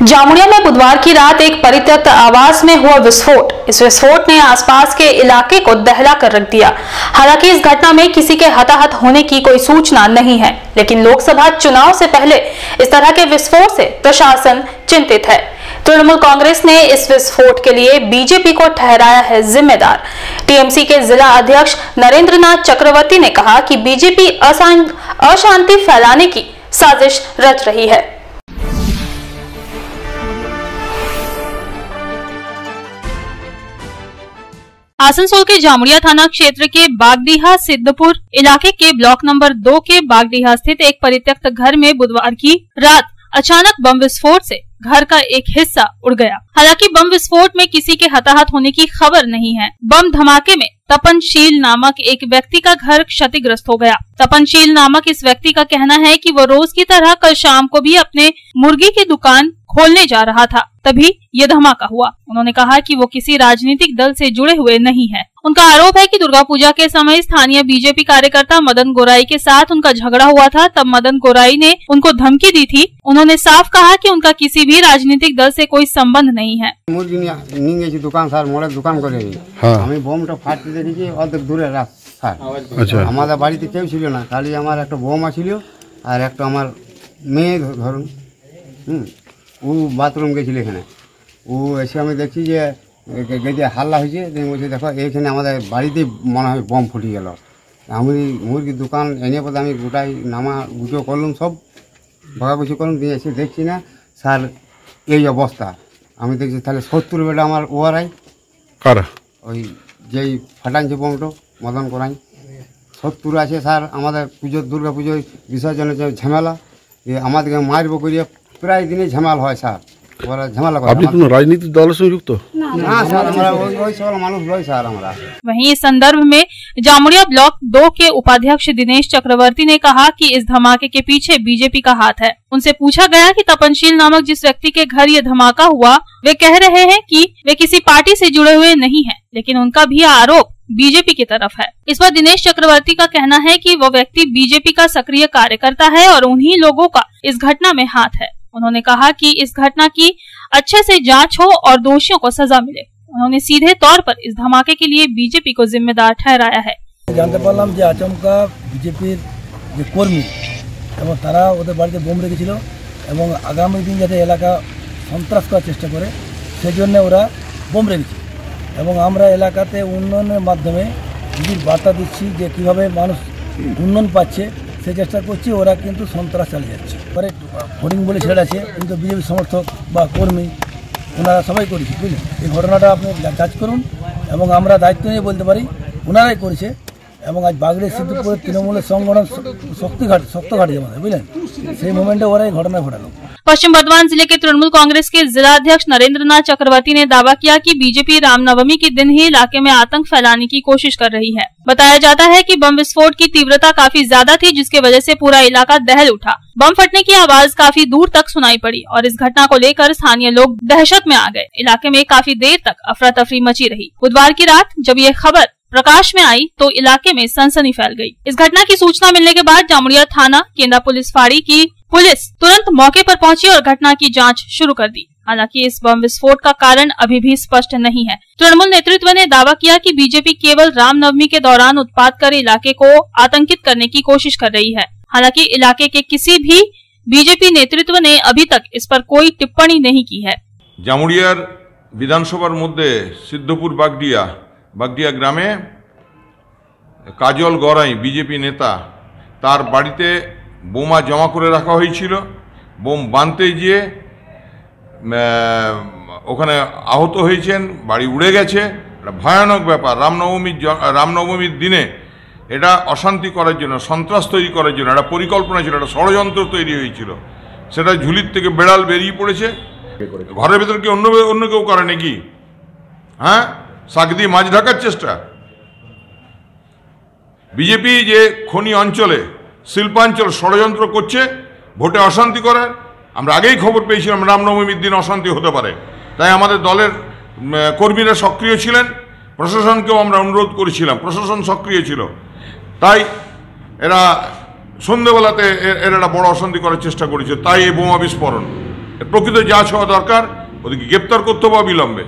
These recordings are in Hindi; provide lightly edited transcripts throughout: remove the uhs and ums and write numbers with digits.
जामुड़िया में बुधवार की रात एक परित्यक्त आवास में हुआ विस्फोट। इस विस्फोट ने आसपास के इलाके को दहला कर रख दिया। हालांकि इस घटना में किसी के हताहत होने की कोई सूचना नहीं है, लेकिन लोकसभा चुनाव से पहले इस तरह के विस्फोट से प्रशासन चिंतित है। तृणमूल कांग्रेस ने इस विस्फोट के लिए बीजेपी को ठहराया है जिम्मेदार। टीएमसी के जिला अध्यक्ष नरेंद्रनाथ चक्रवर्ती ने कहा कि बीजेपी अशांति फैलाने की साजिश रच रही है। आसनसोल के जामुड़िया थाना क्षेत्र के बागडीहा सिद्धपुर इलाके के ब्लॉक नंबर 2 के बागडीहा स्थित एक परित्यक्त घर में बुधवार की रात अचानक बम विस्फोट से घर का एक हिस्सा उड़ गया। हालांकि बम विस्फोट में किसी के हताहत होने की खबर नहीं है। बम धमाके में तपनशील नामक एक व्यक्ति का घर क्षतिग्रस्त हो गया। तपनशील नामक इस व्यक्ति का कहना है कि वो रोज की तरह कल शाम को भी अपने मुर्गी की दुकान खोलने जा रहा था, तभी ये धमाका हुआ। उन्होंने कहा कि वो किसी राजनीतिक दल से जुड़े हुए नहीं है। उनका आरोप है कि दुर्गा पूजा के समय स्थानीय बीजेपी कार्यकर्ता मदन गोराई के साथ उनका झगड़ा हुआ था। तब मदन गोराई ने उनको धमकी दी थी। उन्होंने साफ कहा कि उनका किसी भी राजनीतिक दल से कोई संबंध नहीं है। मुर्गी निয়ে दुकान স্যার মোড়ে দোকান করে আমি বোমটা ফাটতে দেখেছি অর্ধেক দূরে স্যার। আচ্ছা, আমাদের বাড়িতে কেউ ছিল না, খালি আমার একটা বৌমা ছিল আর একটা আমার মেয়ে ধরুন ও বাথরুম গেছিল এখানে। ও এসে আমি দেখছি যে গেটে হাল্লা হয়েছে, বলছি দেখো এইখানে আমাদের বাড়িতেই মনে হয় বম ফুটে গেল। আমি মুরগির দোকান এনে পথে আমি গোটাই নামা গুটো করলাম, সব ভাগাগুছি করলাম, দিয়ে এসে দেখছি না স্যার এই অবস্থা। আমি দেখছি তাহলে 70 বেটা আমার ওয়ারাই কারা ওই যেই ফাটাইছে বমটো মদন করাই 70 আছে স্যার। আমাদের পুজোর দুর্গা পুজোর বিসর্জনের যে ঝামেলা আমাদেরকে মারবো করিয়ে প্রায় দিনই ঝামেলা হয় স্যার। ওরা ঝামেলা করে। আপনি কোনো রাজनीतिक দলের সঙ্গে যুক্ত না স্যার? আমরা ওই সব মানুষ রই স্যার আমরা। वहीं इस संदर्भ में जामुड़िया ब्लॉक 2 के उपाध्यक्ष दिनेश चक्रवर्ती ने कहा कि इस धमाके के पीछे बीजेपी का हाथ है। उनसे पूछा गया कि तपनशील नामक जिस व्यक्ति के घर ये धमाका हुआ, वे कह रहे हैं कि वे किसी पार्टी से जुड़े हुए नहीं हैं, लेकिन उनका भी आरोप बीजेपी की तरफ है। इस पर दिनेश चक्रवर्ती का कहना है कि वो व्यक्ति बीजेपी का सक्रिय कार्यकर्ता है और उन्हीं लोगों का इस घटना में हाथ है। उन्होंने कहा कि इस घटना की अच्छे से जांच हो और दोषियों को सजा मिले। उन्होंने सीधे तौर पर इस धमाके के लिए बीजेपी को जिम्मेदार ठहराया है। जानते पारलाम যে আচমকা বিজেপির যে কর্মী এবং তারা ওদের বাড়িতে বোম রেখেছিল এবং আগামী দিন যাতে এলাকা সন্ত্রাস করার চেষ্টা করে সেজন্য ওরা বোম রেখেছে। এবং আমরা এলাকাতে উন্নয়নের মাধ্যমে বিজেপির বার্তা দিচ্ছি যে কিভাবে মানুষ উন্নয়ন পাচ্ছে সে চেষ্টা করছি। ওরা কিন্তু সন্ত্রাস চালিয়ে যাচ্ছে। পরে হোর্ডিং বলে ছেড়ে আছে, কিন্তু বিজেপি সমর্থক বা কর্মী ওনারা সবাই করেছে, বুঝলেন। এই ঘটনাটা আপনি যাচ করুন এবং আমরা দায়িত্ব নিয়ে বলতে পারি ওনারাই করেছে। এবং আজ বাগড়িয়া সিদ্ধপুরের তৃণমূলের সংগঠন শক্ত ঘাটে জমা, বুঝলেন, সেই মোমেন্টে ওরাই ঘটনা ঘটালো। पश्चिम बर्धमान जिले के तृणमूल कांग्रेस के जिलाध्यक्ष नरेंद्रनाथ चक्रवर्ती ने दावा किया कि बीजेपी रामनवमी के दिन ही इलाके में आतंक फैलाने की कोशिश कर रही है। बताया जाता है कि बम विस्फोट की तीव्रता काफी ज्यादा थी, जिसके वजह से पूरा इलाका दहल उठा। बम फटने की आवाज काफी दूर तक सुनाई पड़ी और इस घटना को लेकर स्थानीय लोग दहशत में आ गए। इलाके में काफी देर तक अफरा तफरी मची रही। बुधवार की रात जब ये खबर प्रकाश में आई तो इलाके में सनसनी फैल गई। इस घटना की सूचना मिलने के बाद जामुड़िया थाना केंद्रा पुलिस फाड़ी की पुलिस तुरंत मौके पर पहुंची और घटना की जांच शुरू कर दी। हालांकि इस बम विस्फोट का कारण अभी भी स्पष्ट नहीं है। तृणमूल नेतृत्व ने दावा किया कि बीजेपी केवल रामनवमी के दौरान उत्पात कर इलाके को आतंकित करने की कोशिश कर रही है। हालांकि इलाके के किसी भी बीजेपी नेतृत्व ने अभी तक इस पर कोई टिप्पणी नहीं की है। जामुड़ियार विधानसभार मध्य सिद्धपुर बागडिया ग्रामे काजल गराई बीजेपी नेता तार बाड़ीते बोमा जमा करे रखा हয়েছিল। बोम बांधते গিয়ে ওখানে আহত হয়েছেন, বাড়ি উড়ে গেছে। এটা ভয়ানক ব্যাপার। রামনবমীর দিনে এটা অশান্তি করার জন্য, সন্ত্রাস তৈরি করার জন্য একটা পরিকল্পনা ছিল, একটা ষড়যন্ত্র তৈরি হয়েছিল। সেটা ঝুলির থেকে বেড়াল বেরিয়ে পড়েছে। ঘরের ভেতর কি অন্য কেউ করে নাকি? হ্যাঁ, শাক দিয়ে মাছ ঢাকার চেষ্টা। বিজেপি যে খনি অঞ্চলে শিল্পাঞ্চল ষড়যন্ত্র করছে ভোটে অশান্তি করার, আমরা আগেই খবর পেয়েছিলাম রামনবমীর দিন অশান্তি হতে পারে। তাই আমাদের দলের কর্মীরা সক্রিয় ছিলেন, প্রশাসনকেও আমরা অনুরোধ করেছিলাম, প্রশাসন সক্রিয় ছিল। তাই এরা সন্ধ্যেবেলাতে এরা একটা বড় অশান্তি করার চেষ্টা করেছে, তাই এই বোমা বিস্ফোরণ। প্রকৃত যাচ হওয়া দরকার, ওদেরকে গ্রেপ্তার করতে হবে অবিলম্বে।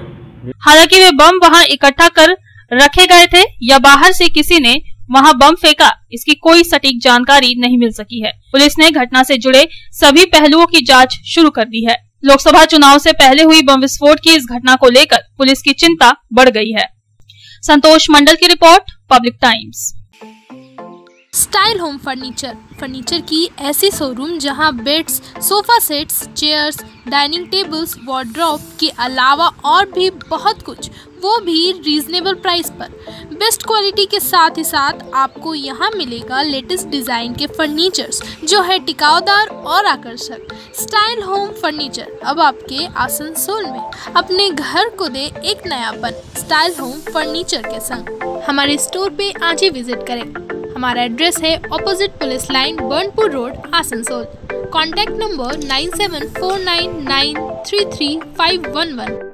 हालांकि वे बम वहां इकट्ठा कर रखे गए थे या बाहर से किसी ने वहां बम फेंका, इसकी कोई सटीक जानकारी नहीं मिल सकी है। पुलिस ने घटना से जुड़े सभी पहलुओं की जांच शुरू कर दी है। लोकसभा चुनाव से पहले हुई बम विस्फोट की इस घटना को लेकर पुलिस की चिंता बढ़ गई है। संतोष मंडल की report, public times. Style home furniture की ऐसी शोरूम जहां beds, sofa sets, chairs, dining tables, wardrobe के अलावा और भी बहुत कुछ, वो भी रीजनेबल प्राइस पर। बेस्ट क्वालिटी के साथ ही साथ आपको यहां मिलेगा लेटेस्ट डिजाइन के फर्नीचर्स जो है टिकाऊदार और आकर्षक। स्टाइल होम फर्नीचर अब आपके आसनसोल में। अपने घर को दे एक नयापन स्टाइल होम फर्नीचर के संग। हमारे स्टोर पे आज ही विजिट करें। हमारा एड्रेस है opposite police line, Burnpur road, Asansol. Contact number 9749933511।